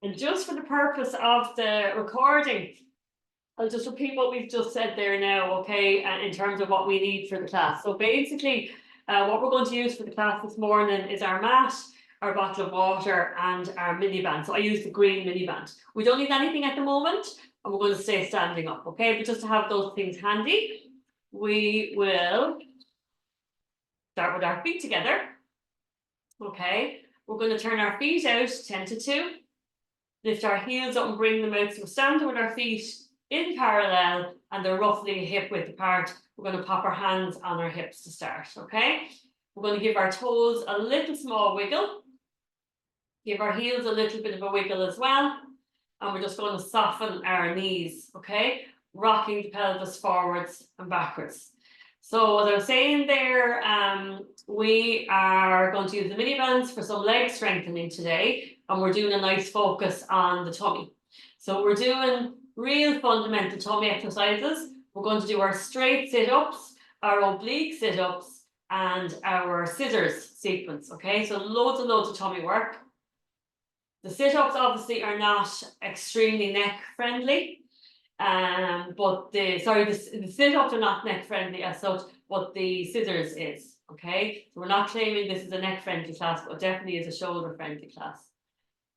And just for the purpose of the recording, I'll just repeat what we've just said there now, okay, and in terms of what we need for the class. So basically, what we're going to use for the class this morning is our mat, our bottle of water, and our MiniBand. So I use the green MiniBand. We don't need anything at the moment, and we're going to stay standing up, okay? But just to have those things handy, we will start with our feet together. Okay, we're going to turn our feet out 10 to 2. Lift our heels up and bring them out. So we're standing with our feet in parallel and they're roughly hip width apart. We're going to pop our hands on our hips to start, okay? We're going to give our toes a little small wiggle. Give our heels a little bit of a wiggle as well. And we're just going to soften our knees, okay? Rocking the pelvis forwards and backwards. So as I was saying there, we are going to use the mini bands for some leg strengthening today, and we're doing a nice focus on the tummy. So we're doing real fundamental tummy exercises. We're going to do our straight sit-ups, our oblique sit-ups, and our scissors sequence, okay? So loads and loads of tummy work. The sit-ups obviously are not extremely neck friendly. But the sit-ups are not neck friendly as such, but the scissors is, okay? So we're not claiming this is a neck friendly class, but it definitely is a shoulder friendly class.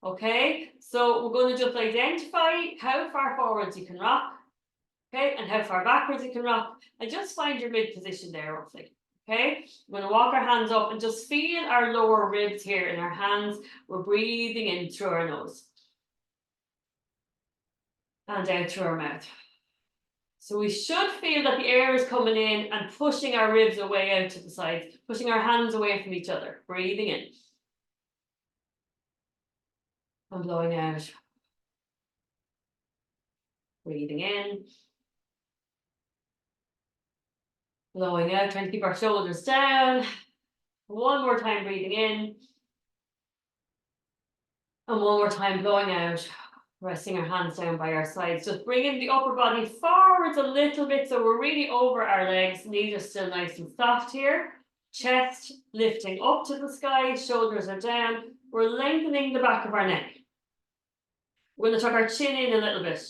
Okay, so we're going to just identify how far forwards you can rock, okay, and how far backwards you can rock, and just find your mid position there roughly. Okay, we're going to walk our hands up and just feel our lower ribs here in our hands. We're breathing in through our nose and out through our mouth. So we should feel that the air is coming in and pushing our ribs away out to the sides, pushing our hands away from each other, breathing in. And blowing out. Breathing in. Blowing out, trying to keep our shoulders down. One more time, breathing in. And one more time, blowing out. Resting our hands down by our sides. Just bringing the upper body forwards a little bit so we're really over our legs. Knees are still nice and soft here. Chest lifting up to the sky. Shoulders are down. We're lengthening the back of our neck. We're going to tuck our chin in a little bit.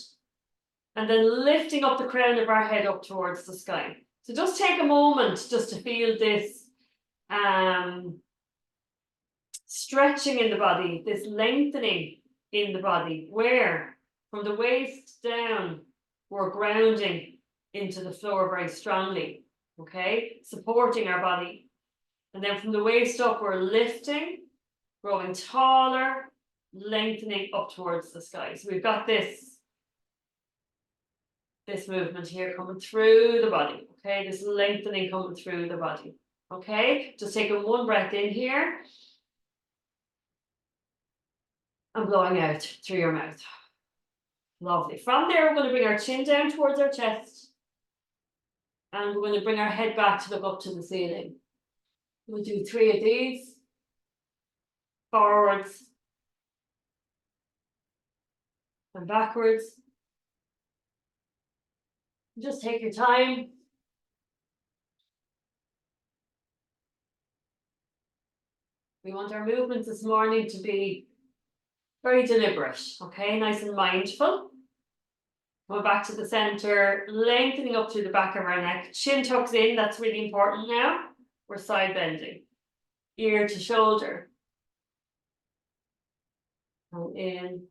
And then lifting up the crown of our head up towards the sky. So just take a moment just to feel this stretching in the body, this lengthening in the body, where from the waist down, we're grounding into the floor very strongly, okay? Supporting our body. And then from the waist up, we're lifting, growing taller, lengthening up towards the sky. So we've got this movement here coming through the body, okay? This lengthening coming through the body, okay? Just taking one breath in here. And blowing out through your mouth. Lovely. From there, we're going to bring our chin down towards our chest. And we're going to bring our head back to look up to the ceiling. We'll do 3 of these. Forwards. And backwards. Just take your time. We want our movements this morning to be very deliberate, okay? Nice and mindful. Go back to the center, lengthening up through the back of our neck. Chin tucks in, that's really important now. We're side bending. Ear to shoulder. And in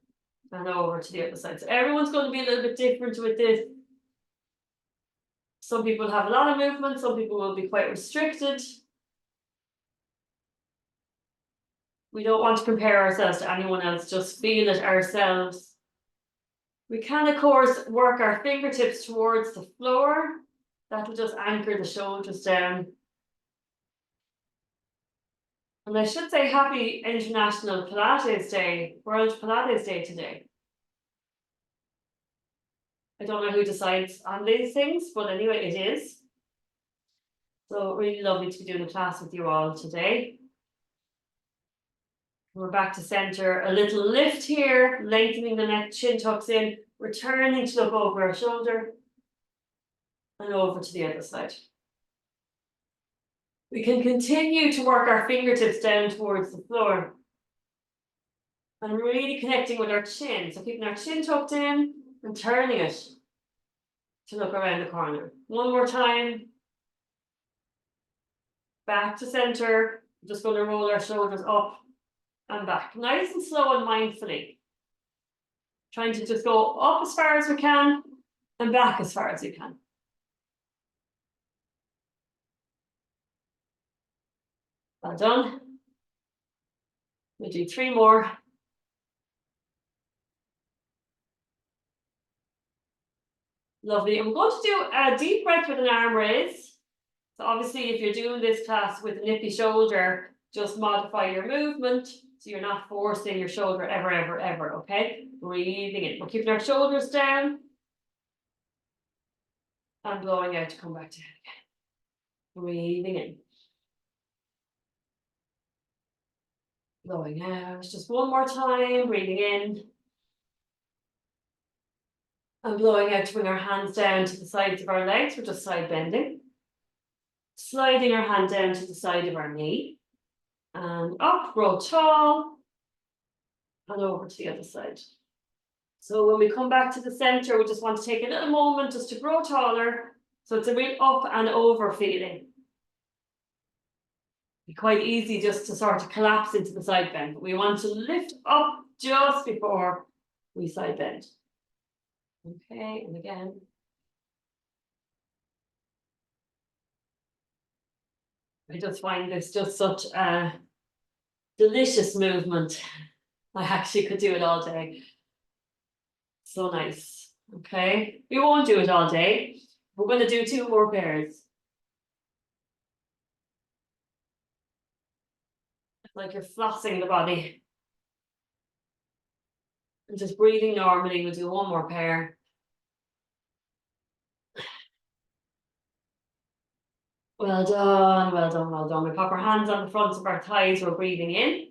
and over to the other side. So everyone's going to be a little bit different with this. Some people have a lot of movement, some people will be quite restricted. We don't want to compare ourselves to anyone else, just feel it ourselves. We can, of course, work our fingertips towards the floor. That'll just anchor the shoulders down. And I should say happy International Pilates Day, World Pilates Day today. I don't know who decides on these things, but anyway, it is. So really lovely to be doing a class with you all today. We're back to center, a little lift here, lengthening the neck, chin tucks in, returning to look over our shoulder and over to the other side. We can continue to work our fingertips down towards the floor. And really connecting with our chin. So keeping our chin tucked in and turning it to look around the corner. One more time. Back to center. We're just going to roll our shoulders up and back. Nice and slow and mindfully. Trying to just go up as far as we can and back as far as we can. Well done. We'll do 3 more. Lovely. And we're going to do a deep breath with an arm raise. So obviously, if you're doing this class with a nippy shoulder, just modify your movement so you're not forcing your shoulder ever, ever, ever, okay? Breathing in. We're keeping our shoulders down and blowing out to come back down again. Breathing in. Blowing out. Just one more time. Breathing in. And blowing out to bring our hands down to the sides of our legs. We're just side bending. Sliding our hand down to the side of our knee. And up, grow tall. And over to the other side. So when we come back to the center, we just want to take a little moment just to grow taller. So it's a real up and over feeling. Be quite easy just to sort of collapse into the side bend. But we want to lift up just before we side bend. Okay, and again. I just find this just such a delicious movement. I actually could do it all day. So nice. Okay, we won't do it all day. We're going to do 2 more pairs. Like you're flossing the body. And just breathing normally. We'll do 1 more pair. Well done, well done, well done. We pop our hands on the fronts of our thighs. We're breathing in.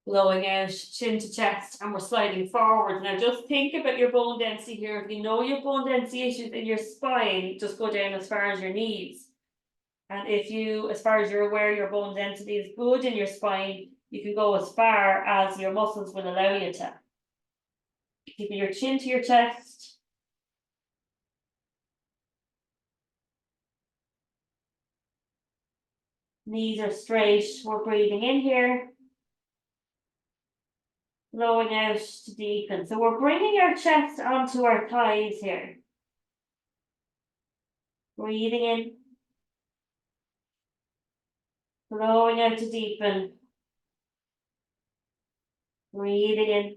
Blowing out, chin to chest, and we're sliding forward. Now just think about your bone density here. If you know your bone density issues in your spine, just go down as far as your knees. And if you, as far as you're aware, your bone density is good in your spine, you can go as far as your muscles will allow you to. Keeping your chin to your chest. Knees are straight. We're breathing in here. Blowing out to deepen. So we're bringing our chest onto our thighs here. Breathing in. Blowing out to deepen. Breathing in.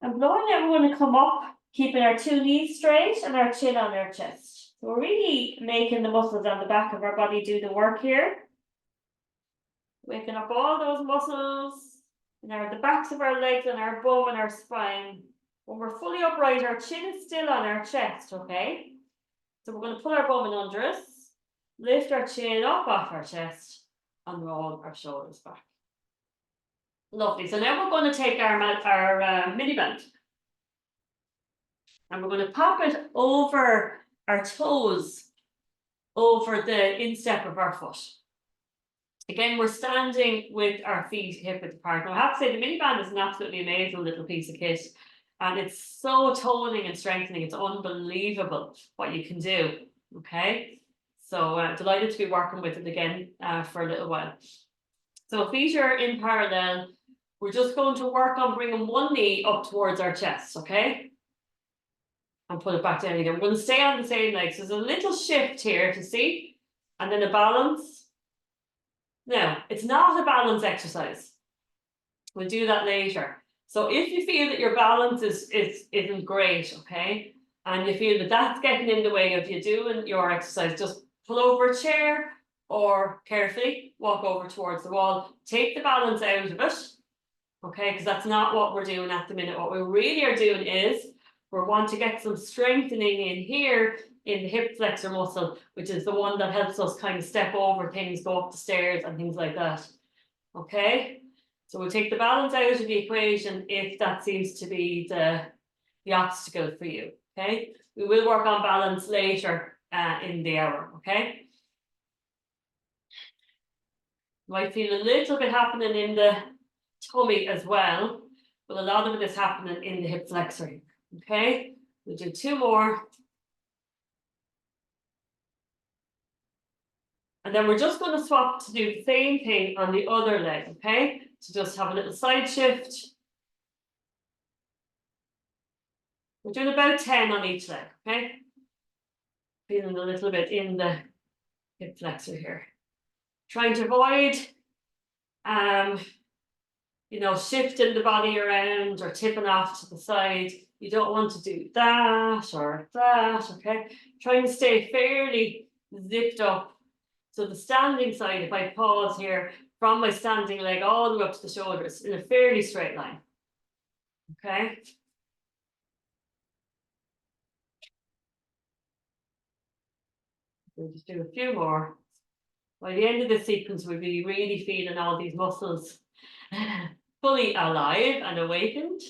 And blowing out, we're going to come up, keeping our 2 knees straight and our chin on our chest. So we're really making the muscles on the back of our body do the work here. Waking up all those muscles in the backs of our legs and our bum and our spine. When we're fully upright, our chin is still on our chest, okay? So we're going to pull our bum in under us, lift our chin up off our chest, and roll our shoulders back. Lovely. So now we're going to take our mini band. And we're going to pop it over our toes, over the instep of our foot. Again, we're standing with our feet hip width apart. Now, I have to say the mini band is an absolutely amazing little piece of kit. And it's so toning and strengthening. It's unbelievable what you can do. Okay. So delighted to be working with it again for a little while. So feet are in parallel. We're just going to work on bringing one knee up towards our chest. Okay. And put it back down again. We're going to stay on the same leg. So there's a little shift here to see. And then a balance. Now, it's not a balance exercise. We'll do that later. So if you feel that your balance isn't great, okay, and you feel that that's getting in the way of you doing your exercise, just pull over a chair or carefully walk over towards the wall. Take the balance out of it, okay, because that's not what we're doing at the minute. What we really are doing is we want to get some strengthening in here in the hip flexor muscle, which is the one that helps us kind of step over things, go up the stairs and things like that. Okay, so we'll take the balance out of the equation if that seems to be the obstacle for you. Okay, we will work on balance later in the hour. Okay. Might feel a little bit happening in the tummy as well, but a lot of it is happening in the hip flexor. Okay, we'll do 2 more. And then we're just going to swap to do the same thing on the other leg, okay? So just have a little side shift. We're doing about 10 on each leg, okay? Feeling a little bit in the hip flexor here. Trying to avoid, you know, shifting the body around or tipping off to the side. You don't want to do that or that, okay? Trying to stay fairly zipped up. So the standing side, if I pause here, from my standing leg all the way up to the shoulders in a fairly straight line, okay? We'll just do a few more. By the end of this sequence, we'll be really feeling all these muscles fully alive and awakened.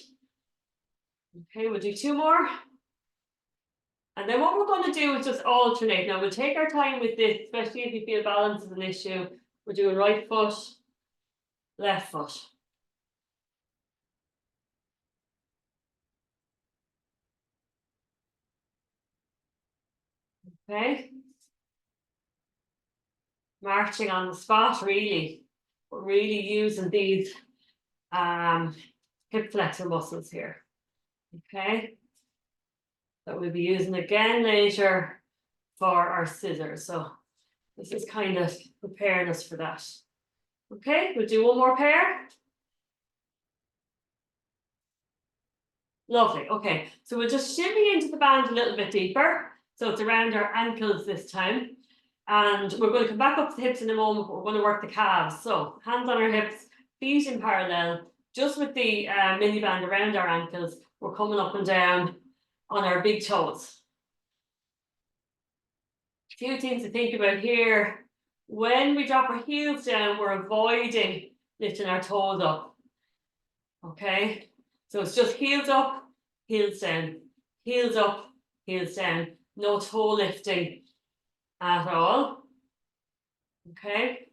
Okay, we'll do 2 more. And then what we're going to do is just alternate. Now, we'll take our time with this, especially if you feel balance is an issue. We're doing right foot, left foot. Okay. Marching on the spot, really. We're really using these hip flexor muscles here. Okay. That we'll be using again later for our scissors. So this is kind of preparing us for that. Okay, we'll do 1 more pair. Lovely. Okay, so we'll just shimmy into the band a little bit deeper. So it's around our ankles this time. And we're going to come back up to the hips in a moment, but we're going to work the calves. So hands on our hips, feet in parallel, just with the mini band around our ankles. We're coming up and down on our big toes. A few things to think about here. When we drop our heels down, we're avoiding lifting our toes up. Okay, so it's just heels up, heels down, heels up, heels down. No toe lifting at all. Okay,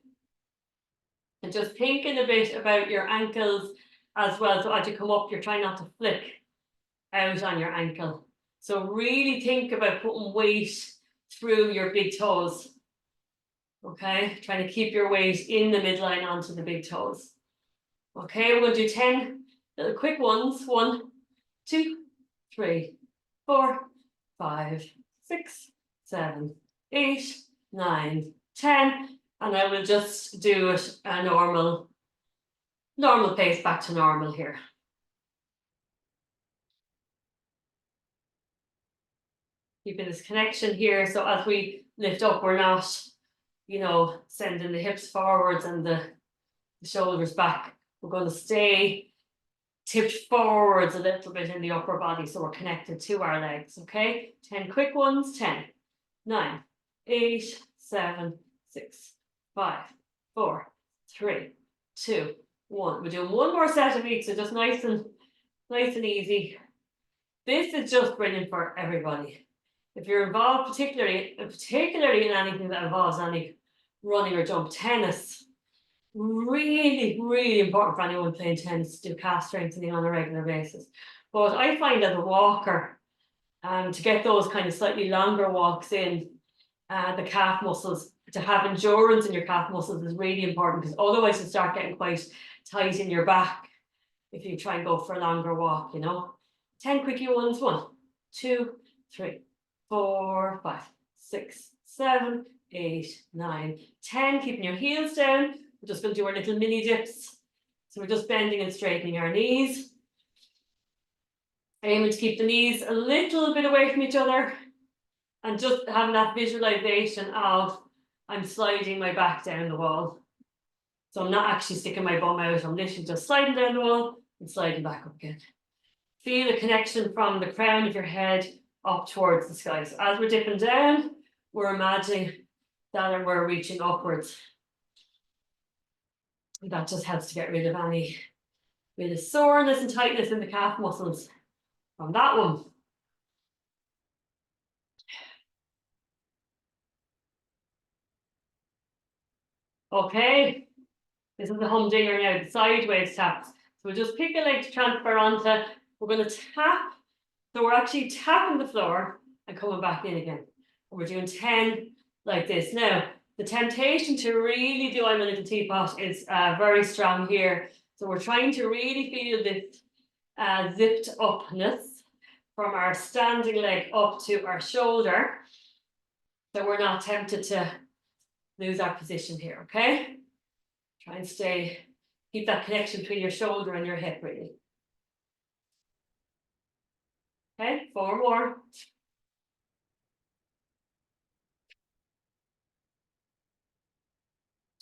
and just thinking a bit about your ankles as well. So as you come up, you're trying not to flick out on your ankle. So really think about putting weight through your big toes. Okay, trying to keep your weight in the midline onto the big toes. Okay, we're going to do 10 little quick ones. 1, 2, 3, 4, 5, 6, 7, 8, 9, 10. And I will just do it a normal pace back to normal here. Keeping this connection here. So as we lift up, we're not, you know, sending the hips forwards and the shoulders back. We're going to stay tipped forwards a little bit in the upper body, so we're connected to our legs. Okay, 10 quick ones. 10, 9, 8, 7, 6, 5, 4, 3, 2, 1. We're doing 1 more set of each, so just nice and easy. This is just brilliant for everybody. If you're involved particularly in anything that involves any running or jump, tennis, really important for anyone playing tennis to do calf strengthening on a regular basis. But I find as a walker, to get those kind of slightly longer walks in, the calf muscles, to have endurance in your calf muscles is really important, because otherwise you start getting quite tight in your back if you try and go for a longer walk, you know. 10 quickie ones. 1, 2, 3, 4, 5, 6, 7, 8, 9, 10. Keeping your heels down. We're just going to do our little mini dips. So we're just bending and straightening our knees. Aiming to keep the knees a little bit away from each other. And just having that visualization of I'm sliding my back down the wall. So I'm not actually sticking my bum out. I'm literally just sliding down the wall and sliding back up again. Feel a connection from the crown of your head up towards the sky. So as we're dipping down, we're imagining that we're reaching upwards. That just helps to get rid of any bit of soreness and tightness in the calf muscles from that one. Okay, This is the humdinger now, the sideways taps. So we'll just pick a leg to transfer onto. We're going to tap. So we're actually tapping the floor and coming back in again. And we're doing 10 like this. Now, the temptation to really do I'm a little teapot is very strong here. So we're trying to really feel this zipped upness from our standing leg up to our shoulder. So we're not tempted to lose our position here, okay? Try and keep that connection between your shoulder and your hip, really. Okay, 4 more.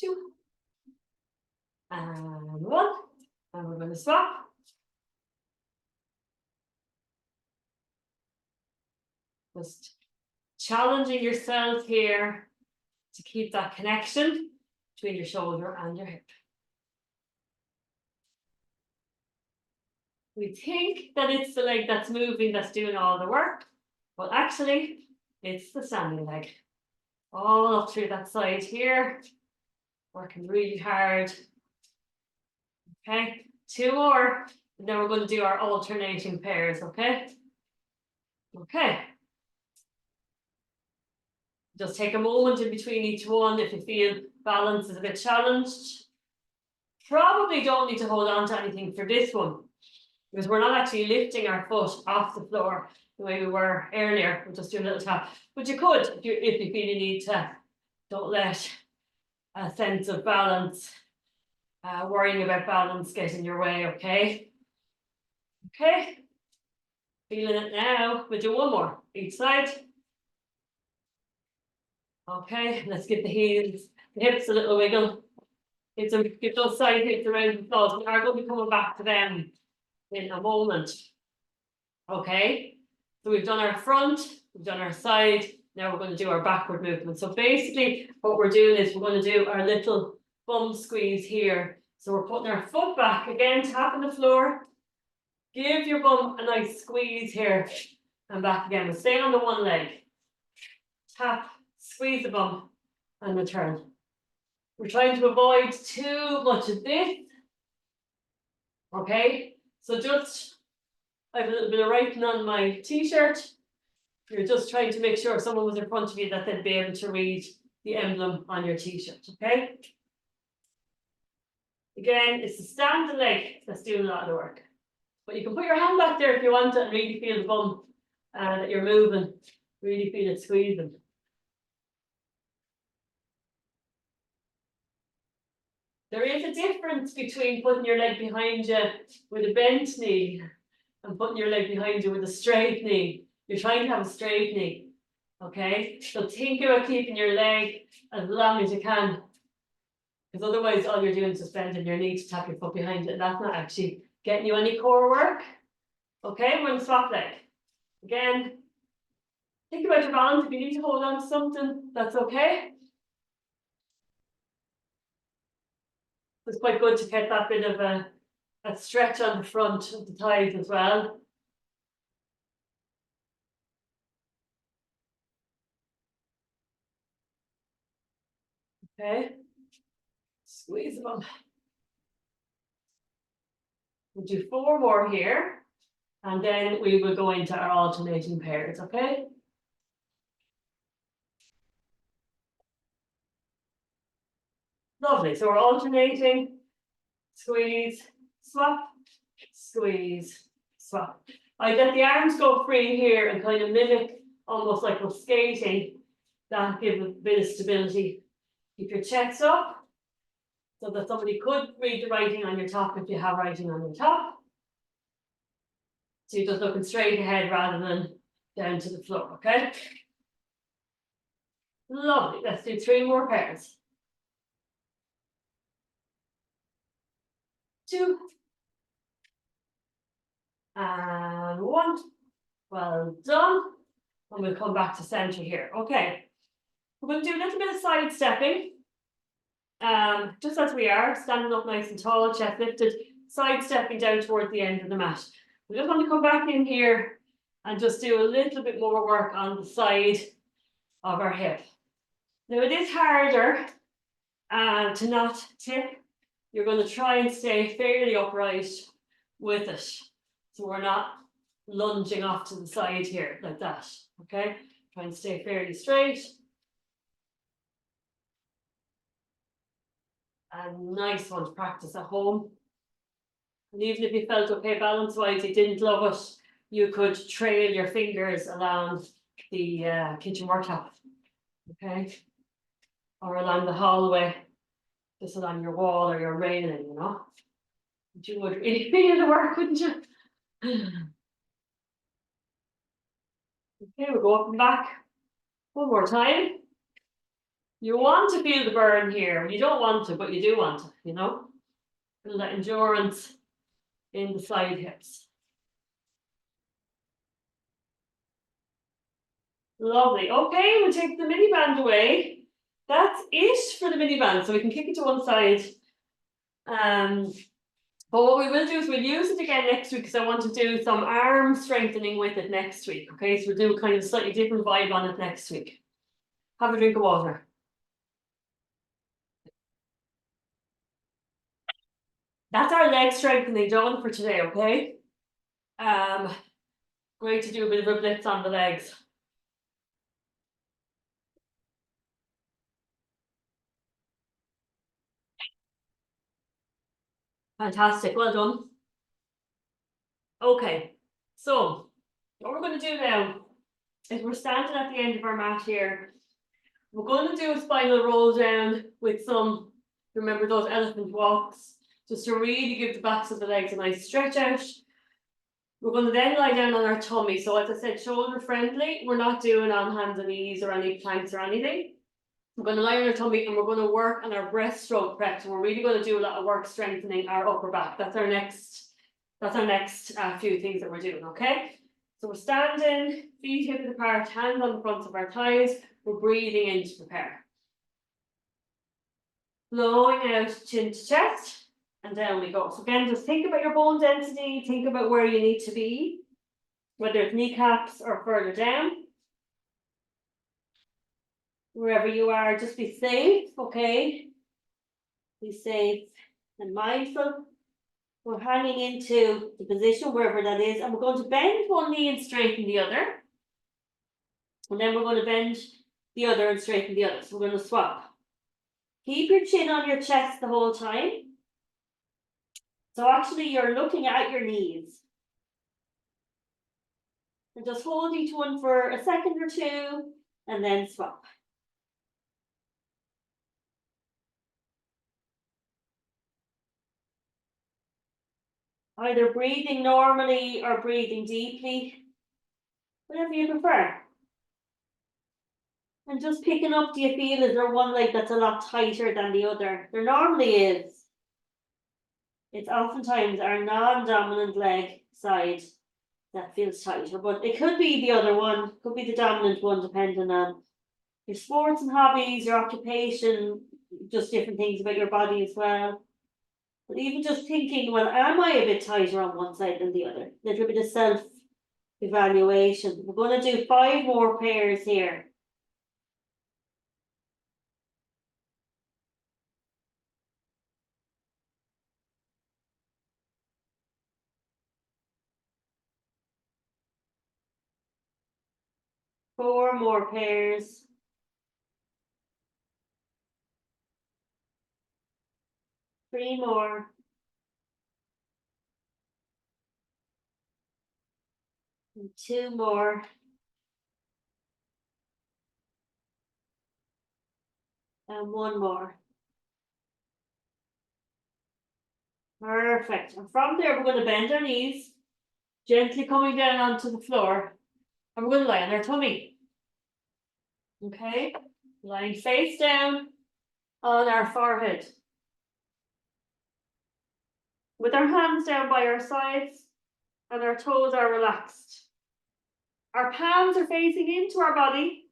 2. And 1. And we're going to swap. Just challenging yourself here to keep that connection between your shoulder and your hip. We think that it's the leg that's moving that's doing all the work, but actually it's the standing leg. All up through that side here, working really hard. Okay, 2 more, and then we're going to do our alternating pairs, okay? Okay. Just take a moment in between each one if you feel balance is a bit challenged. Probably don't need to hold on to anything for this one, because we're not actually lifting our foot off the floor the way we were earlier. We'll just do a little tap. But you could, if you feel you need to. Don't let a sense of balance, worrying about balance get in your way, okay? Okay. Feeling it now. We'll do 1 more, each side. Okay, let's give the hips a little wiggle. Give those side hips a round of applause. We are going to be coming back to them in a moment. Okay, so we've done our front, we've done our side, now we're going to do our backward movement. So basically what we're doing is we're going to do our little bum squeeze here. So we're putting our foot back, again tapping the floor. Give your bum a nice squeeze here and back again. We're staying on the one leg. Tap, squeeze the bum and return. We're trying to avoid too much of this. Okay, so I have a little bit of writing on my t-shirt. You're just trying to make sure if someone was in front of you that they'd be able to read the emblem on your t-shirt, okay? Again, it's the standing leg that's doing a lot of the work. But you can put your hand back there if you want it and really feel the bum that you're moving. Really feel it squeezing. There is a difference between putting your leg behind you with a bent knee and putting your leg behind you with a straight knee. You're trying to have a straight knee, okay? So think about keeping your leg as long as you can, because otherwise all you're doing is just bending your knee to tap your foot behind it, and that's not actually getting you any core work. Okay, we're in the swap leg. Again, think about your balance. If you need to hold on to something, that's okay. It's quite good to get that bit of a stretch on the front of the thighs as well. Okay, squeeze them up. We'll do 4 more here, and then we will go into our alternating pairs, okay? Lovely, so we're alternating, squeeze, swap, squeeze, swap. I let the arms go free here and kind of mimic almost like we're skating. That gives a bit of stability. Keep your chest up so that somebody could read the writing on your top if you have writing on your top. So you're just looking straight ahead rather than down to the floor, okay? Lovely, let's do 3 more pairs. 2. And 1. Well done. And we'll come back to center here. Okay. We're going to do a little bit of side stepping. Just as we are, standing up nice and tall, chest lifted, side stepping down towards the end of the mat. We just want to come back in here and just do a little bit more work on the side of our hip. Now it is harder to not tip you're going to try and stay fairly upright with it. So we're not lunging off to the side here like that, okay? Try and stay fairly straight. And nice one to practice at home. And even if you felt okay balance-wise, you didn't love it, you could trail your fingers along the kitchen worktop, okay? Or along the hallway, just along your wall or your railing, you know? But you would really feel the work, wouldn't you? Okay, we'll go up and back. One more time. You want to feel the burn here. You don't want to, but you do want to, you know? Feel that endurance in the side hips. Lovely. Okay, we'll take the MiniBand away. That's it for the MiniBand, so we can kick it to one side. But what we will do is we'll use it again next week because I want to do some arm strengthening with it next week. Okay, so we'll do kind of a slightly different vibe on it next week. Have a drink of water. That's our leg strengthening done for today, okay? Great to do a bit of a blitz on the legs. Fantastic, well done. Okay, so what we're going to do now is we're standing at the end of our mat here. We're going to do a spinal roll down with some, remember those elephant walks, just to really give the backs of the legs a nice stretch out. We're going to then lie down on our tummy. So as I said, shoulder friendly. We're not doing on hands and knees or any planks or anything. We're going to lie on our tummy and we're going to work on our breaststroke prep. So we're really going to do a lot of work strengthening our upper back. That's our next few things that we're doing, okay? So we're standing, feet hip width apart, hands on the fronts of our thighs. We're breathing in to prepare. Blowing out chin to chest. And down we go. So again, just think about your bone density, think about where you need to be, whether it's kneecaps or further down. Wherever you are, just be safe, okay? Be safe and mindful. We're hanging into the position, wherever that is, and we're going to bend one knee and straighten the other. And then we're going to bend the other and straighten the other. So we're going to swap. Keep your chin on your chest the whole time. So actually you're looking at your knees. And just hold each one for a second or two and then swap. Either breathing normally or breathing deeply, whatever you prefer. And just picking up, do you feel, is there one leg that's a lot tighter than the other? There normally is. It's oftentimes our non-dominant leg side that feels tighter, but it could be the other one, could be the dominant one, depending on your sports and hobbies, your occupation, just different things about your body as well. But even just thinking, well, am I a bit tighter on one side than the other? A little bit of self-evaluation. We're going to do 5 more pairs here. Four more pairs. Three more. And 2 more. And 1 more. Perfect. And from there, we're going to bend our knees, gently coming down onto the floor. And we're going to lie on our tummy. Okay? Lying face down on our forehead. With our hands down by our sides and our toes are relaxed. Our palms are facing into our body.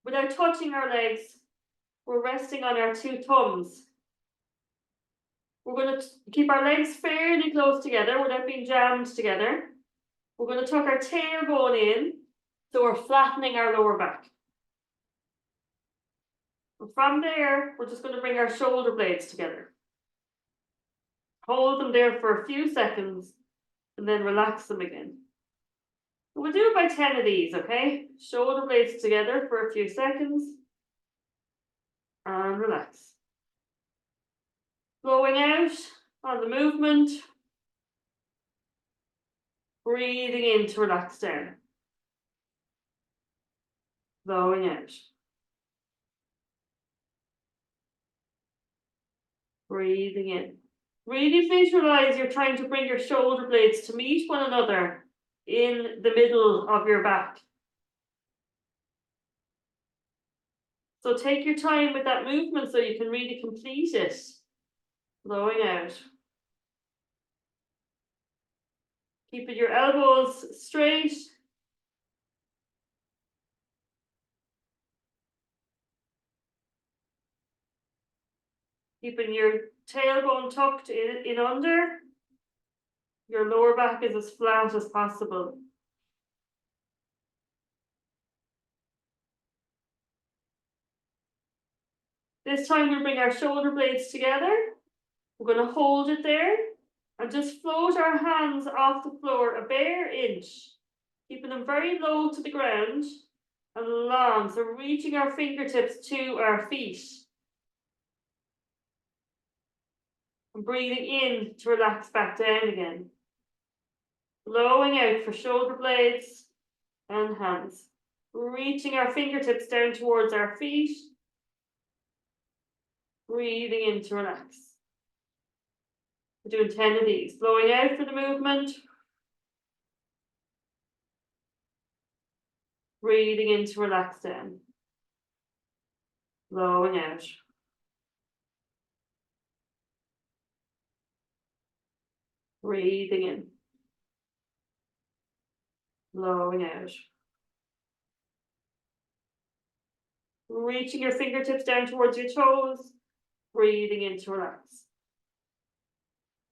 Without touching our legs, we're resting on our 2 thumbs. We're going to keep our legs fairly close together without being jammed together. We're going to tuck our tailbone in, so we're flattening our lower back. And from there, we're just going to bring our shoulder blades together. Hold them there for a few seconds and then relax them again. We'll do about 10 of these, okay? Shoulder blades together for a few seconds and relax. Flowing out on the movement. Breathing in to relax down. Flowing out. Breathing in. Really visualize you're trying to bring your shoulder blades to meet one another in the middle of your back. So take your time with that movement so you can really complete it. Flowing out. Keeping your elbows straight. Keeping your tailbone tucked in under. Your lower back is as flat as possible. This time we'll bring our shoulder blades together. We're going to hold it there and just float our hands off the floor a bare inch, keeping them very low to the ground and long. So reaching our fingertips to our feet. And breathing in to relax back down again. Blowing out for shoulder blades and hands. Reaching our fingertips down towards our feet. Breathing in to relax. We're doing 10 of these. Blowing out for the movement. Breathing in to relax down. Blowing out. Breathing in. Blowing out. Reaching your fingertips down towards your toes. Breathing in to relax.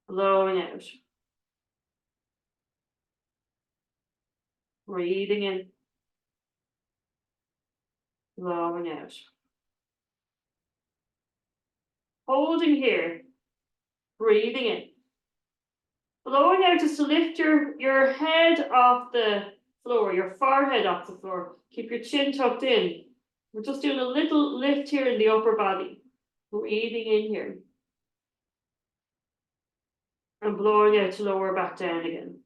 Blowing out. Breathing in. Blowing out. Holding here. Breathing in. Blowing out just to lift your head off the floor, your forehead off the floor. Keep your chin tucked in. We're just doing a little lift here in the upper body. Breathing in here. And blowing out to lower back down again.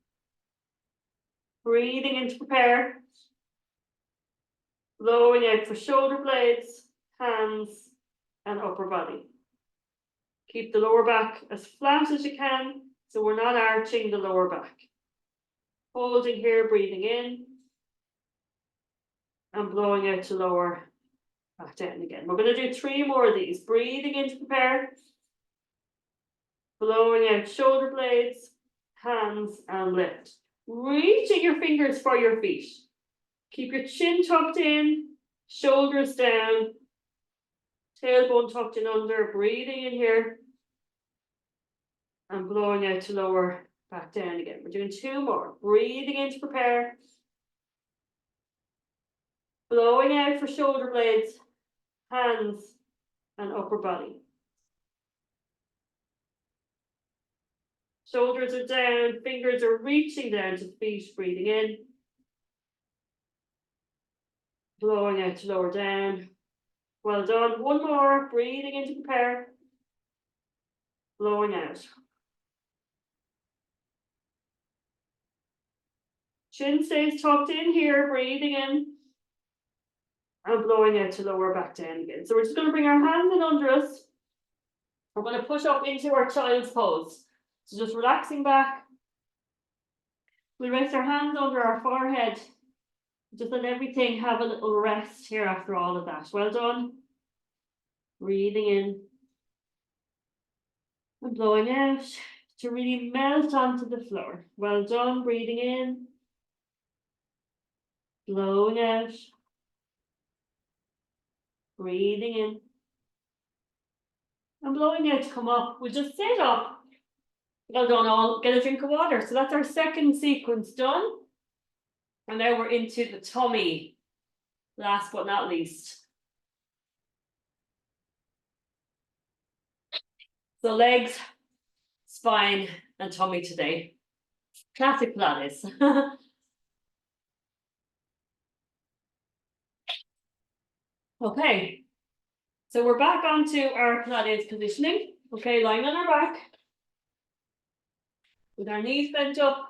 Breathing in to prepare. Blowing out for shoulder blades, hands, and upper body. Keep the lower back as flat as you can, so we're not arching the lower back. Holding here, breathing in. And blowing out to lower back down again. We're going to do 3 more of these. Breathing in to prepare. Blowing out shoulder blades, hands, and lift. Reaching your fingers for your feet. Keep your chin tucked in, shoulders down, tailbone tucked in under, breathing in here. And blowing out to lower back down again. We're doing 2 more. Breathing in to prepare. Blowing out for shoulder blades, hands, and upper body. Shoulders are down, fingers are reaching down to the feet, breathing in. Blowing out to lower down. Well done. 1 more. Breathing in to prepare. Blowing out. Chin stays tucked in here, breathing in. And blowing out to lower back down again. So we're just going to bring our hands in under us. We're going to push up into our child's pose. So just relaxing back. We'll rest our hands under our forehead. Just let everything have a little rest here after all of that. Well done. Breathing in. And blowing out to really melt onto the floor. Well done. Breathing in. Blowing out. Breathing in. And blowing out to come up. We'll just sit up. Well done all. Get a drink of water. So that's our second sequence done. And now we're into the tummy. Last but not least. So legs, spine, and tummy today. Classic Pilates. Okay, so we're back onto our Pilates positioning. Okay, lying on our back with our knees bent up.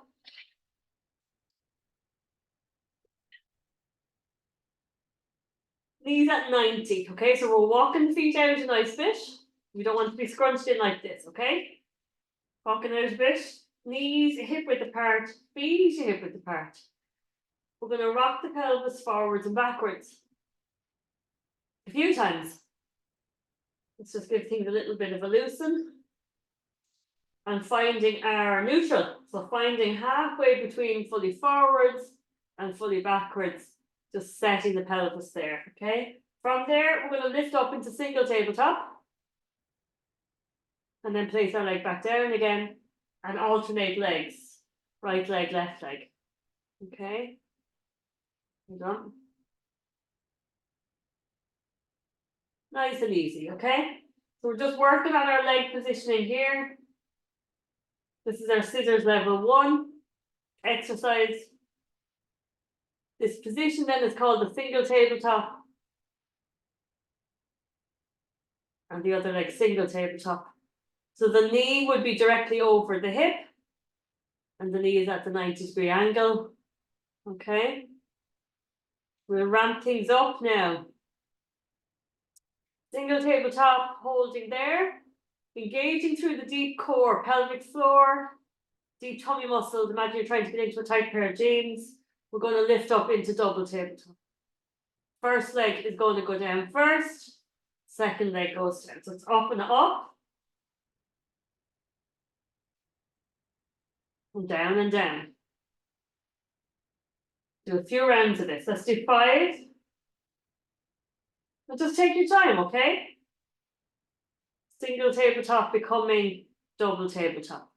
Knees at 90. Okay, so we're walking the feet out a nice bit. We don't want to be scrunched in like this. Okay, walking out a bit. Knees hip width apart. Feet hip width apart. We're going to rock the pelvis forwards and backwards a few times. Let's just give things a little bit of a loosen. And finding our neutral. So finding halfway between fully forwards and fully backwards. Just setting the pelvis there, okay? From there, we're going to lift up into single tabletop. And then place our leg back down again. And alternate legs. Right leg, left leg. Okay? Hold on. Nice and easy, okay? So we're just working on our leg positioning here. This is our scissors level 1 exercise. This position then is called the single tabletop. And the other leg single tabletop. So the knee would be directly over the hip. And the knee is at the 90-degree angle. Okay. We'll ramp things up now. Single tabletop, holding there. Engaging through the deep core, pelvic floor, deep tummy muscles. Imagine you're trying to get into a tight pair of jeans. We're going to lift up into double tabletop. First leg is going to go down first. Second leg goes down. So it's up and up. And down and down. Do a few rounds of this. Let's do 5. And just take your time, okay? Single tabletop becoming double tabletop.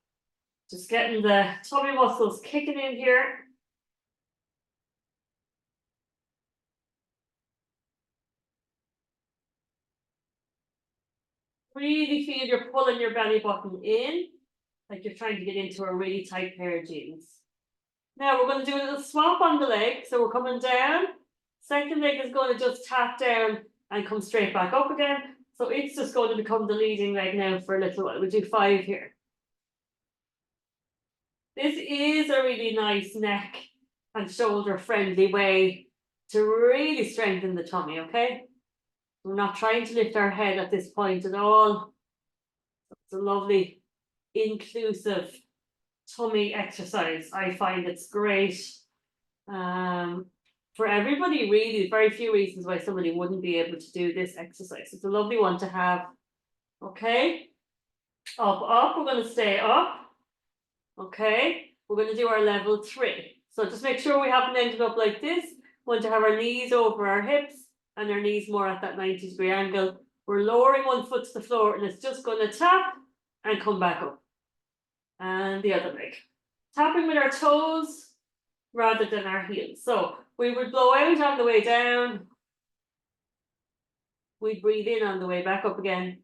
Just getting the tummy muscles kicking in here. Really feel you're pulling your belly button in, like you're trying to get into a really tight pair of jeans. Now we're going to do a little swap on the leg. So we're coming down. Second leg is going to just tap down and come straight back up again. So it's just going to become the leading leg now for a little while. We'll do 5 here. This is a really nice neck and shoulder friendly way to really strengthen the tummy, okay? We're not trying to lift our head at this point at all. It's a lovely, inclusive tummy exercise. I find it's great for everybody, really. Very few reasons why somebody wouldn't be able to do this exercise. It's a lovely one to have. Okay, up, we're going to stay up. Okay, we're going to do our level 3. So just make sure we haven't ended up like this. We want to have our knees over our hips and our knees more at that 90-degree angle. We're lowering one foot to the floor and it's just going to tap and come back up. And the other leg. Tapping with our toes rather than our heels. So we would blow out on the way down. We'd breathe in on the way back up again.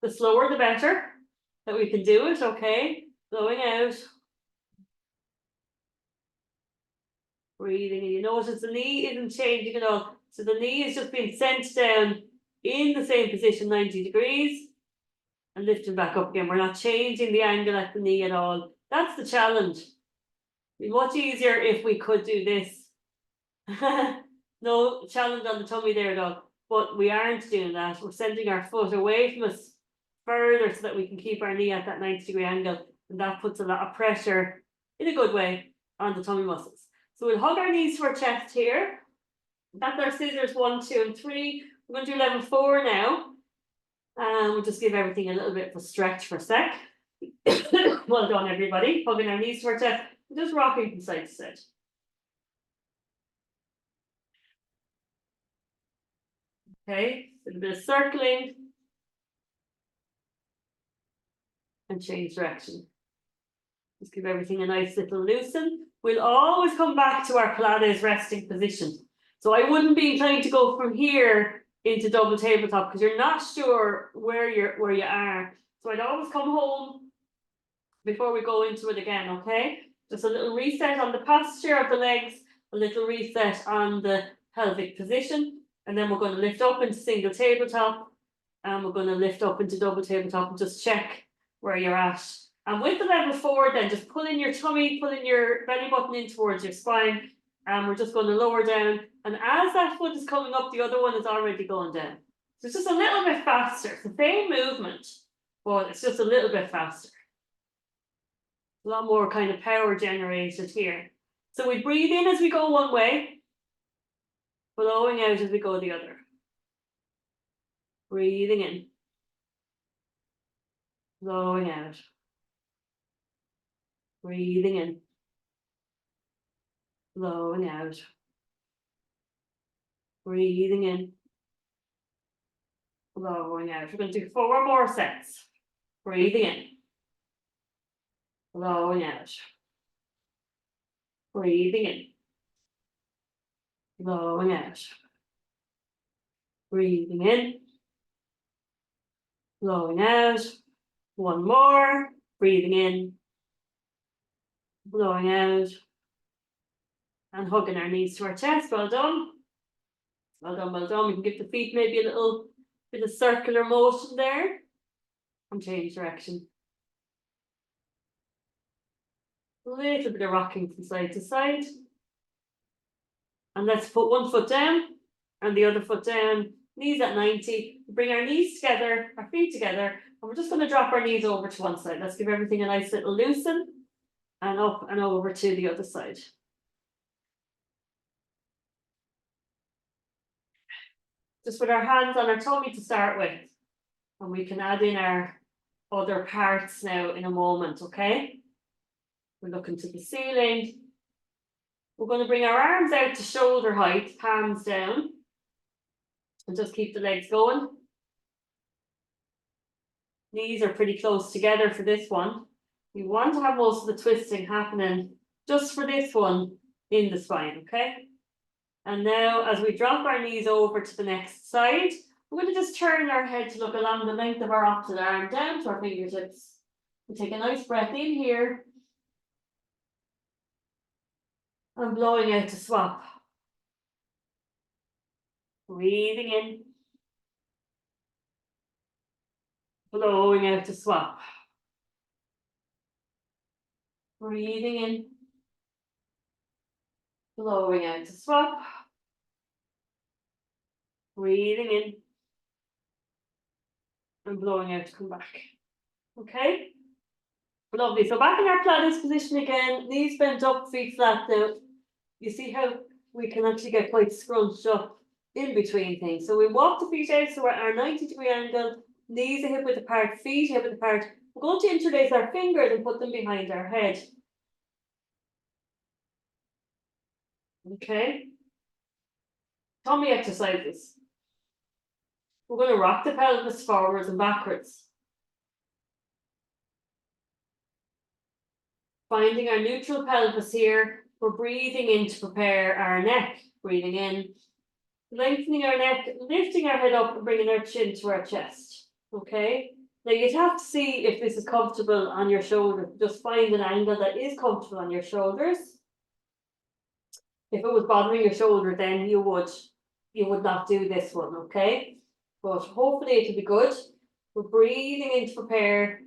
The slower the better that we can do it, okay? Blowing out. Breathing in. You notice the knee isn't changing at all. So the knee is just being sent down in the same position, 90 degrees. And lifting back up again. We're not changing the angle at the knee at all. That's the challenge. It'd be much easier if we could do this. No challenge on the tummy there at all. But we aren't doing that. We're sending our foot away from us further so that we can keep our knee at that 90-degree angle. And that puts a lot of pressure, in a good way, on the tummy muscles. So we'll hug our knees to our chest here. That's our scissors 1, 2, and 3. We're going to do level 4 now. And we'll just give everything a little bit of a stretch for a sec. Well done, everybody. Hugging our knees to our chest. And just rocking from side to side. Okay, a little bit of circling. And change direction. Just give everything a nice little loosen. We'll always come back to our Pilates resting position. So I wouldn't be inclined to go from here into double tabletop because you're not sure where you are. So I'd always come home before we go into it again, okay? Just a little reset on the posture of the legs, a little reset on the pelvic position, and then we're going to lift up into single tabletop, and we're going to lift up into double tabletop and just check where you're at. And with the level 4, then just pull in your tummy, pull in your belly button in towards your spine, and we're just going to lower down. And as that foot is coming up, the other one is already going down. So it's just a little bit faster. It's the same movement, but it's just a little bit faster. A lot more kind of power generated here. So we breathe in as we go one way, blowing out as we go the other. Breathing in, blowing out. Breathing in, blowing out. Breathing in, blowing out. We're going to do 4 more sets. Breathing in, blowing out. Breathing in, blowing out. Breathing in, blowing out. 1 more. Breathing in, blowing out. And hugging our knees to our chest. Well done. Well done, well done. We can give the feet maybe a little bit of circular motion there. And change direction. A little bit of rocking from side to side. And let's put one foot down and the other foot down, knees at 90. Bring our knees together, our feet together, and we're just going to drop our knees over to one side. Let's give everything a nice little loosen, and up and over to the other side. Just with our hands on our tummy to start with, and we can add in our other parts now in a moment, okay? We're looking to the ceiling. We're going to bring our arms out to shoulder height, palms down, and just keep the legs going. Knees are pretty close together for this one. We want to have most of the twisting happening just for this one in the spine, okay? And now as we drop our knees over to the next side, we're going to just turn our head to look along the length of our opposite arm down to our fingertips. We take a nice breath in here. And blowing out to swap. Breathing in. Blowing out to swap. Breathing in. Blowing out to swap. Breathing in. And blowing out to come back. Okay? Lovely. So back in our Pilates position again, knees bent up, feet flat now. You see how we can actually get quite scrunched up in between things. So we walk the feet out, so we're at our 90-degree angle, knees are hip width apart, feet hip width apart. We're going to interlace our fingers and put them behind our head. Okay. Tummy exercises. We're going to rock the pelvis forwards and backwards. Finding our neutral pelvis here. We're breathing in to prepare our neck. Breathing in, lengthening our neck, lifting our head up and bringing our chin to our chest. Okay. Now you'd have to see if this is comfortable on your shoulder. Just find an angle that is comfortable on your shoulders. If it was bothering your shoulder, then you would not do this one, okay? But hopefully it'll be good. We're breathing in to prepare.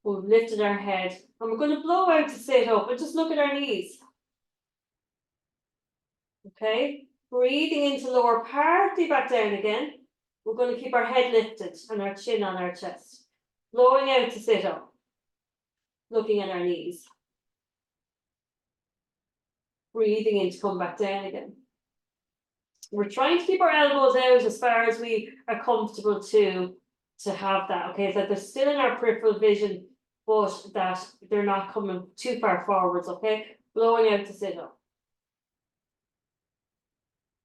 We've lifted our head. And we're going to blow out to sit up and just look at our knees. Okay? Breathing into lower partly back down again. We're going to keep our head lifted and our chin on our chest. Blowing out to sit up. Looking at our knees. Breathing in to come back down again. We're trying to keep our elbows out as far as we are comfortable to have that. Okay, so they're still in our peripheral vision, but that they're not coming too far forwards. Okay, blowing out to sit up.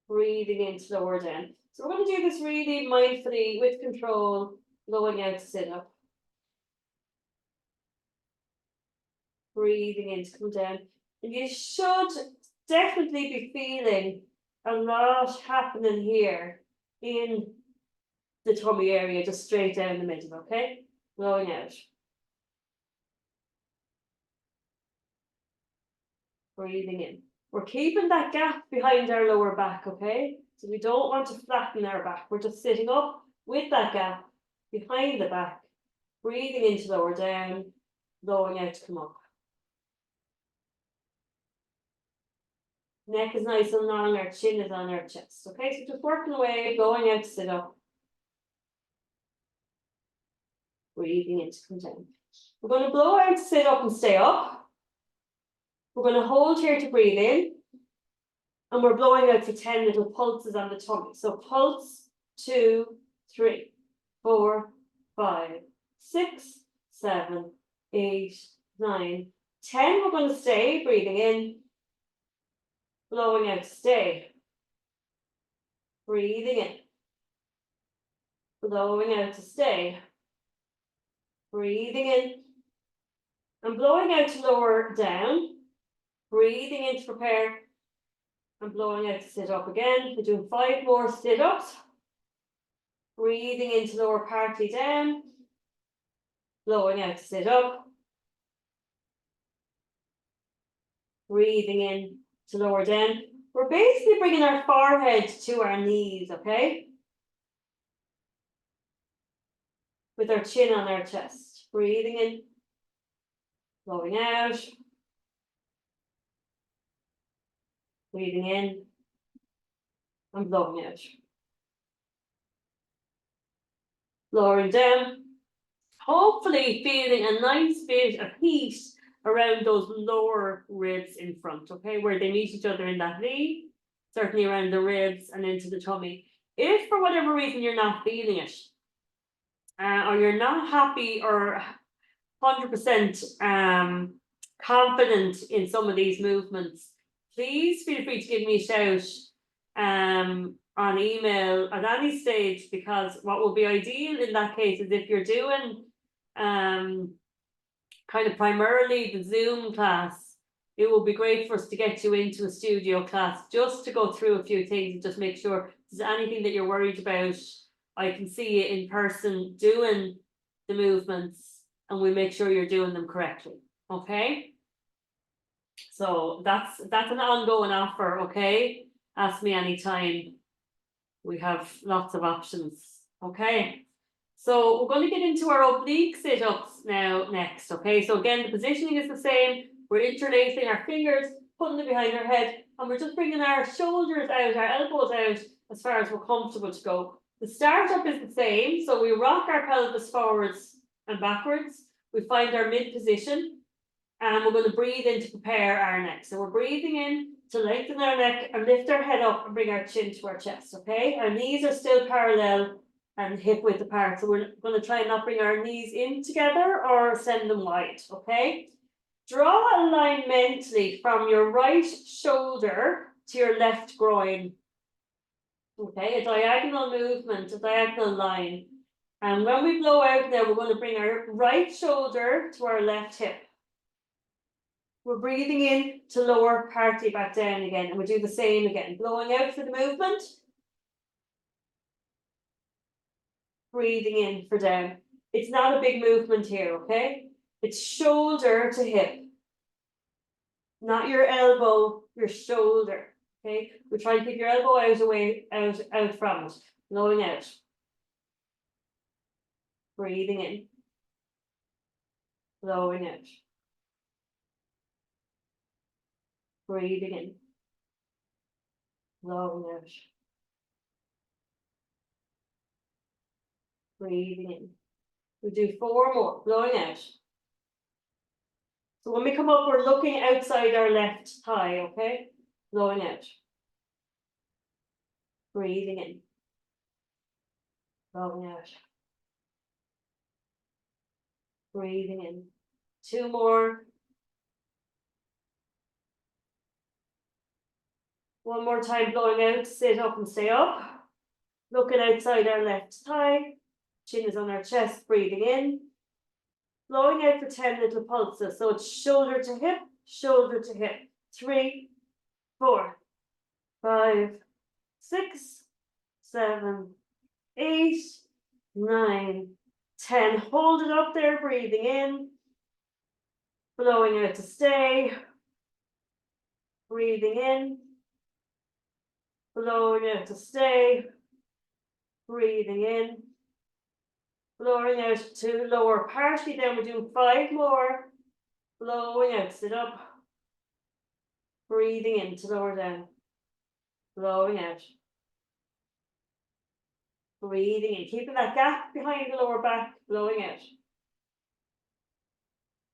Breathing in to lower down. So we're going to do this really mindfully with control, blowing out to sit up. Breathing in to come down. And you should definitely be feeling a lot happening here in the tummy area, just straight down the middle, okay? Blowing out. Breathing in. We're keeping that gap behind our lower back, okay? So we don't want to flatten our back. We're just sitting up with that gap behind the back. Breathing in to lower down, blowing out to come up. Neck is nice and long, our chin is on our chest. Okay, so just working away, going out to sit up. Breathing in to come down. We're going to blow out to sit up and stay up. We're going to hold here to breathe in. And we're blowing out for 10 little pulses on the tummy. So pulse, 2, 3, 4, 5, 6, 7, 8, 9, 10. We're going to stay, breathing in. Blowing out to stay. Breathing in. Blowing out to stay. Breathing in. And blowing out to lower down. Breathing in to prepare. And blowing out to sit up again. We're doing 5 more sit-ups. Breathing into lower partly down. Blowing out to sit up. Breathing in to lower down. We're basically bringing our forehead to our knees, okay? With our chin on our chest. Breathing in. Blowing out. Breathing in. And blowing out. Lowering down. Hopefully feeling a nice bit of heat around those lower ribs in front, okay, where they meet each other in that V, certainly around the ribs and into the tummy. If for whatever reason you're not feeling it, or you're not happy or 100% confident in some of these movements, please feel free to give me a shout on email at any stage, because what will be ideal in that case is if you're doing kind of primarily the Zoom class, it will be great for us to get you into a studio class just to go through a few things and just make sure if there's anything that you're worried about, I can see you in person doing the movements and we make sure you're doing them correctly. Okay, so that's an ongoing offer. Okay, ask me anytime. We have lots of options. Okay. So we're going to get into our oblique sit-ups now next, okay? So again, the positioning is the same. We're interlacing our fingers, putting them behind our head, and we're just bringing our shoulders out, our elbows out as far as we're comfortable to go. The start-up is the same. So we rock our pelvis forwards and backwards. We find our mid position, and we're going to breathe in to prepare our neck. So we're breathing in to lengthen our neck and lift our head up and bring our chin to our chest, okay? Our knees are still parallel and hip width apart. So we're going to try and not bring our knees in together or send them wide, okay? Draw a line mentally from your right shoulder to your left groin. Okay, a diagonal movement, a diagonal line. And when we blow out now, we're going to bring our right shoulder to our left hip. We're breathing in to lower partly back down again. And we'll do the same again. Blowing out for the movement. Breathing in for down. It's not a big movement here, okay? It's shoulder to hip. Not your elbow, your shoulder. Okay? We try and keep your elbow out from it. Blowing out. Breathing in. Blowing out. Breathing in. Blowing out. Breathing in. We do 4 more, blowing out. So when we come up, we're looking outside our left thigh, okay? Blowing out. Breathing in. Blowing out. Breathing in. 2 more. 1 more time, blowing out, sit up and stay up. Looking outside our left thigh. Chin is on our chest, breathing in. Blowing out for 10 little pulses. So it's shoulder to hip, shoulder to hip. 3, 4, 5, 6, 7, 8, 9, 10. Hold it up there, breathing in, blowing out to stay, breathing in, blowing out to stay, breathing in, blowing out to lower partially down. We're doing 5 more, blowing out, sit up, breathing in to lower down, blowing out, breathing in, keeping that gap behind the lower back, blowing out,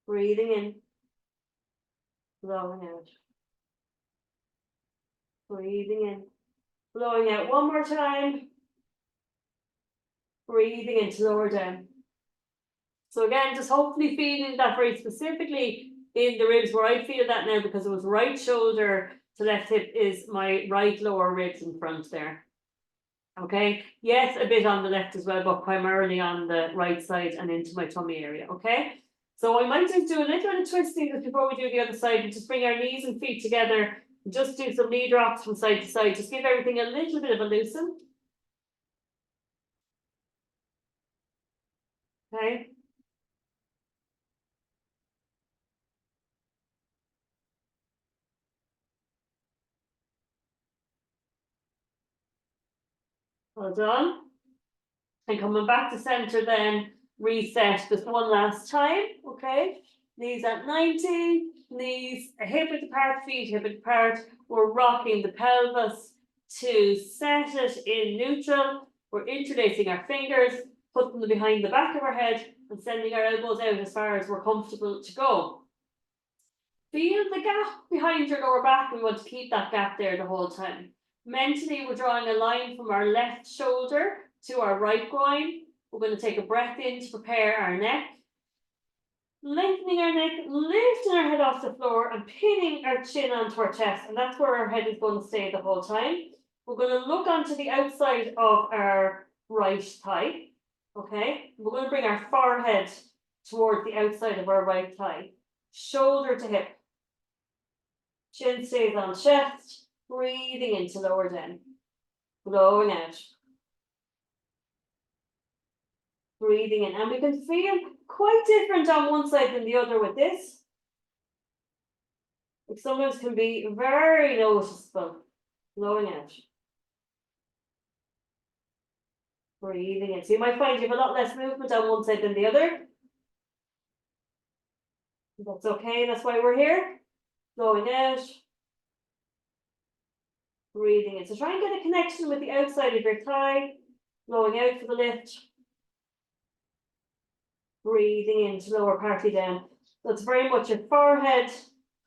breathing in, blowing out, breathing in, blowing out one more time, breathing in to lower down. So again, just hopefully feeling that very specifically in the ribs, where I feel that now, because it was right shoulder to left hip is my right lower ribs in front there. Okay, yes, a bit on the left as well, but primarily on the right side and into my tummy area. Okay, so I might just do a little bit of twisting just before we do the other side, and just bring our knees and feet together, and just do some knee drops from side to side, just give everything a little bit of a loosen. Okay. Well done. And coming back to center then, reset just one last time, okay? Knees at 90, knees hip width apart, feet hip width apart. We're rocking the pelvis to set it in neutral. We're interlacing our fingers, putting them behind the back of our head and sending our elbows out as far as we're comfortable to go. Feel the gap behind your lower back. We want to keep that gap there the whole time. Mentally, we're drawing a line from our left shoulder to our right groin. We're going to take a breath in to prepare our neck. Lengthening our neck, lifting our head off the floor and pinning our chin onto our chest. And that's where our head is going to stay the whole time. We're going to look onto the outside of our right thigh. Okay, we're going to bring our forehead towards the outside of our right thigh. Shoulder to hip. Chin stays on chest. Breathing into lower down. Blowing out. Breathing in. And we can feel quite different on one side than the other with this. It sometimes can be very noticeable. Blowing out. Breathing in. So you might find you have a lot less movement on one side than the other. That's okay, that's why we're here. Blowing out. Breathing in. So try and get a connection with the outside of your thigh. Blowing out for the lift. Breathing into lower partly down. That's very much your forehead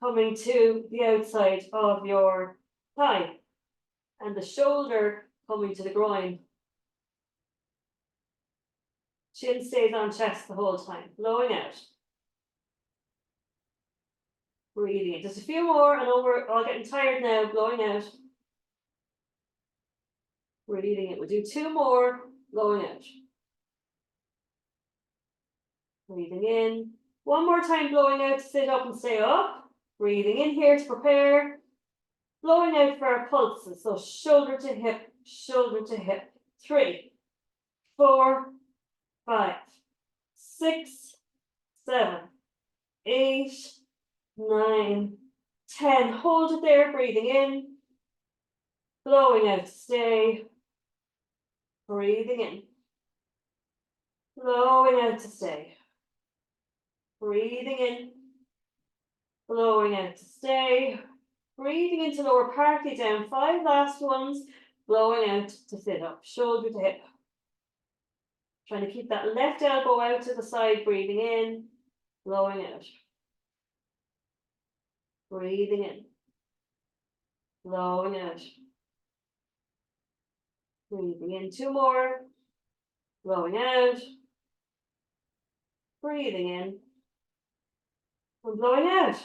coming to the outside of your thigh. And the shoulder coming to the groin. Chin stays on chest the whole time. Blowing out. Breathing in. Just a few more. I know we're all getting tired now. Blowing out. Breathing in. We'll do 2 more. Blowing out. Breathing in. 1 more time, blowing out to sit up and stay up. Breathing in here to prepare. Blowing out for our pulses. So shoulder to hip, shoulder to hip. 3, 4, 5, 6, 7, 8, 9, 10. Hold it there, breathing in. Blowing out to stay. Breathing in. Blowing out to stay. Breathing in. Blowing out to stay. Breathing into lower partly down. 5 last ones. Blowing out to sit up. Shoulder to hip. Trying to keep that left elbow out to the side. Breathing in. Blowing out. Breathing in. Blowing out. Breathing in. 2 more. Blowing out. Breathing in. And blowing out.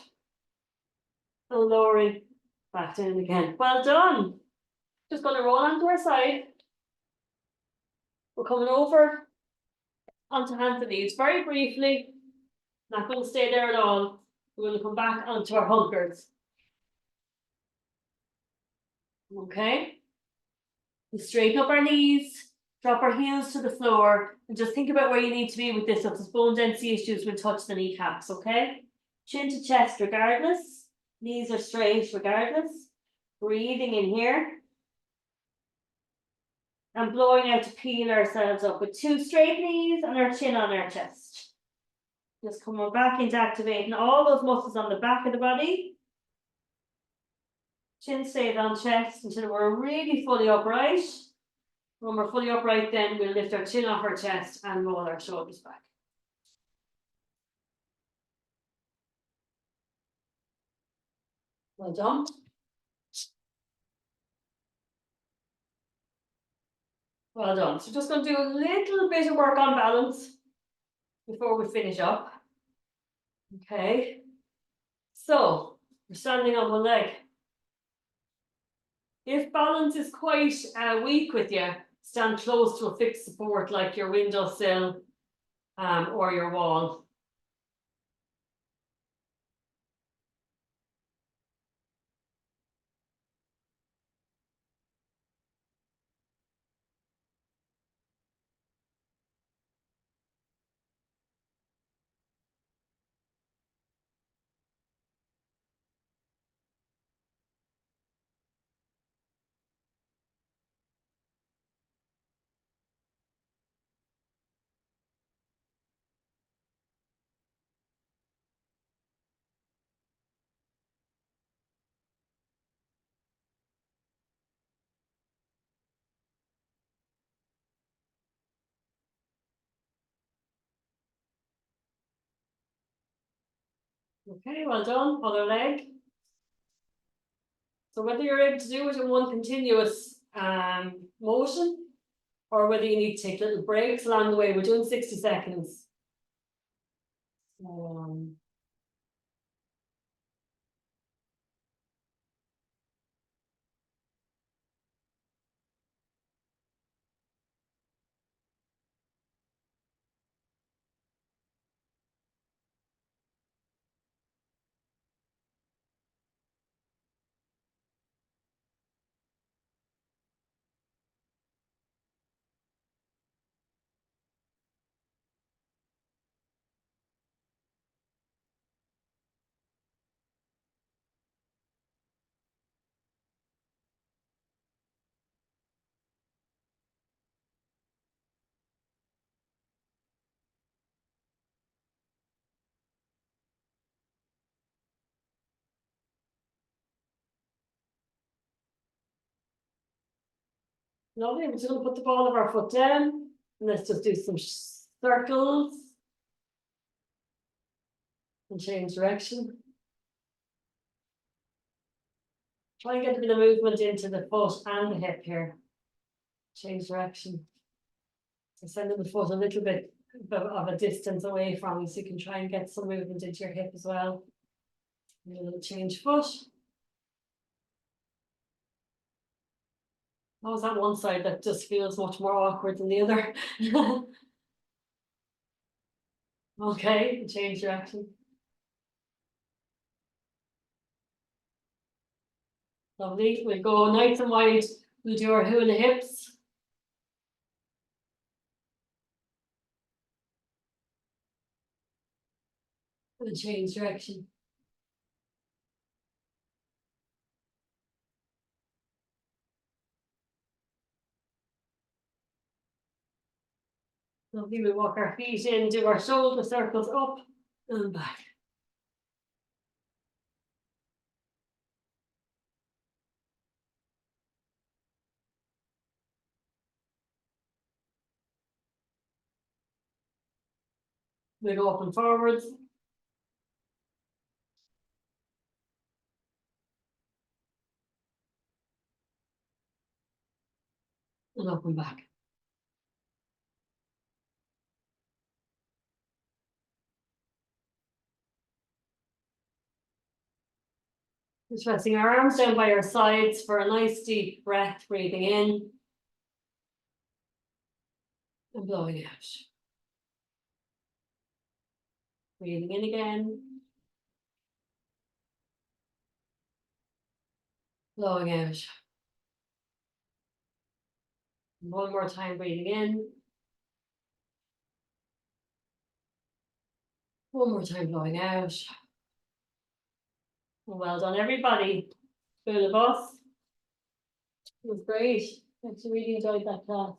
And lowering back down again. Well done. Just going to roll onto our side. We're coming over onto hands and knees very briefly. Not going to stay there at all. We're going to come back onto our hunkers. Okay. We straighten up our knees, drop our heels to the floor, and just think about where you need to be with this. If there's bone density issues, we'll touch the kneecaps, okay? Chin to chest regardless. Knees are straight regardless. Breathing in here. And blowing out to peel ourselves up with 2 straight knees and our chin on our chest. Just coming back into activating all those muscles on the back of the body. Chin stays on chest until we're really fully upright. When we're fully upright, then we'll lift our chin off our chest and roll our shoulders back. Well done. Well done. So just going to do a little bit of work on balance before we finish up. Okay. So we're standing on one leg. If balance is quite weak with you, stand close to a fixed support like your windowsill or your wall. Okay, well done. Other leg. So whether you're able to do it in one continuous motion, or whether you need to take little breaks along the way, we're doing 60 seconds. Lovely. We're just going to put the ball of our foot down, and let's just do some circles and change direction. Try and get a bit of movement into the foot and the hip here. Change direction. So sending the foot a little bit of a distance away from you, so you can try and get some movement into your hip as well. And a little change foot. That was that one side that just feels much more awkward than the other. Okay, change direction. Lovely. We'll go nice and wide. We'll do our hula hips. And change direction. Lovely. We'll walk our feet in, do our shoulder circles up and back. We go up and forwards. And up and back. Just resting our arms down by our sides for a nice deep breath, breathing in and blowing out. Breathing in again. Blowing out. One more time, breathing in. One more time, blowing out. Well done, everybody. Full of us. It was great. I actually really enjoyed that class.